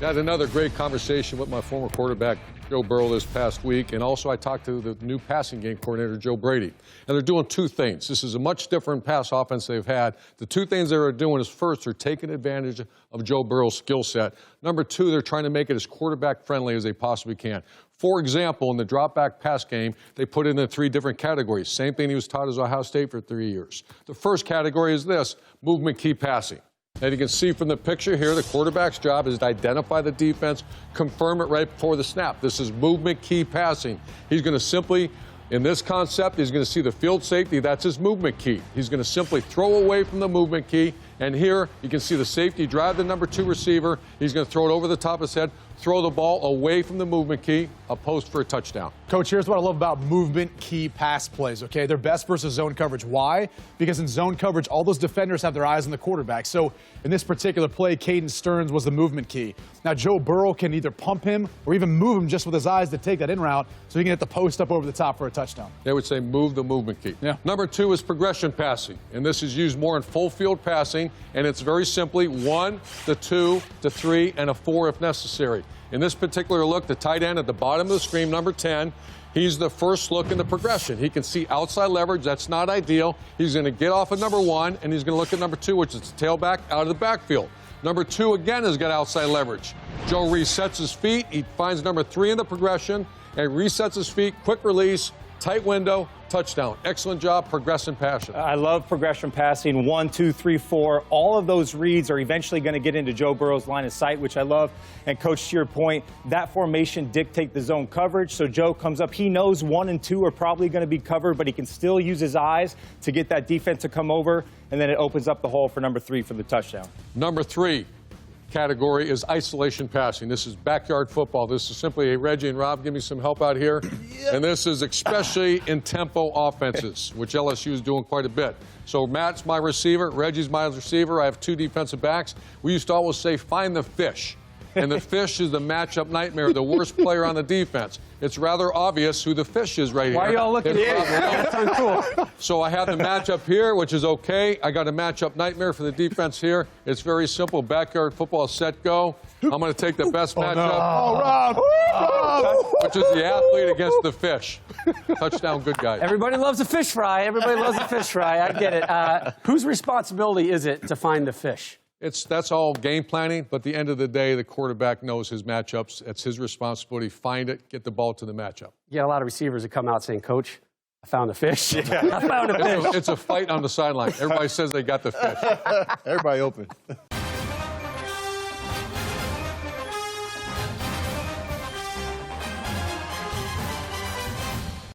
Had another great conversation with my former quarterback, Joe Burrow, this past week. And also I talked to the new passing game coordinator, Joe Brady. And they're doing two things. This is a much different pass offense they've had. The two things they're doing is, first, they're taking advantage of Joe Burrow's skill set. Number two, they're trying to make it as quarterback-friendly as they possibly can. For example, in the drop-back pass game, they put it in 3 different categories. Same thing he was taught at Ohio State for 3 years. The first category is this, movement key passing. And you can see from the picture here, the quarterback's job is to identify the defense, confirm it right before the snap. This is movement key passing. He's going to simply, in this concept, he's going to see the field safety. That's his movement key. He's going to simply throw away from the movement key. And here you can see the safety drive the number 2 receiver. He's going to throw it over the top of his head, throw the ball away from the movement key, a post for a touchdown. Coach, here's what I love about movement key pass plays, okay? They're best versus zone coverage. Why? Because in zone coverage, all those defenders have their eyes on the quarterback. So in this particular play, Caden Stearns was the movement key. Now, Joe Burrow can either pump him or even move him just with his eyes to take that in route so he can hit the post up over the top for a touchdown. They would say move the movement key. Yeah. Number 2 is progression passing, and this is used more in full field passing, and it's very simply 1, the 2, the 3, and a 4 if necessary. In this particular look, the tight end at the bottom of the screen, number 10, he's the first look in the progression. He can see outside leverage. That's not ideal. He's going to get off of number 1, and he's going to look at number 2, which is the tailback out of the backfield. Number 2, again, has got outside leverage. Joe resets his feet. He finds number 3 in the progression and resets his feet. Quick release, tight window, touchdown. Excellent job, progression passing. I love progression passing. 1, 2, 3, 4. All of those reads are eventually going to get into Joe Burrow's line of sight, which I love. And, Coach, to your point, that formation dictates the zone coverage. So Joe comes up. He knows 1 and 2 are probably going to be covered, but he can still use his eyes to get that defense to come over. And then it opens up the hole for number 3 for the touchdown. Number 3 category is isolation passing. This is backyard football. This is simply, hey, Reggie and Rob, give me some help out here. Yep. And this is especially in tempo offenses, which LSU is doing quite a bit. So Matt's my receiver, Reggie's my receiver. I have 2 defensive backs. We used to always say, find the fish. And the fish is the matchup nightmare, the worst player on the defense. It's rather obvious who the fish is right here. Why are y'all looking at me? Cool. So I have the matchup here, which is okay. I got a matchup nightmare for the defense here. It's very simple. Backyard football, set, go. I'm going to take the best matchup, which is the athlete against the fish. Touchdown, good guys. Everybody loves a fish fry. Everybody loves a fish fry. I get it. Whose responsibility is it to find the fish? That's all game planning, but at the end of the day, the quarterback knows his matchups. It's his responsibility. Find it, get the ball to the matchup. You got a lot of receivers that come out saying, Coach, I found a fish. Yeah. I found a fish. It's a fight on the sideline. Everybody says they got the fish. Everybody open.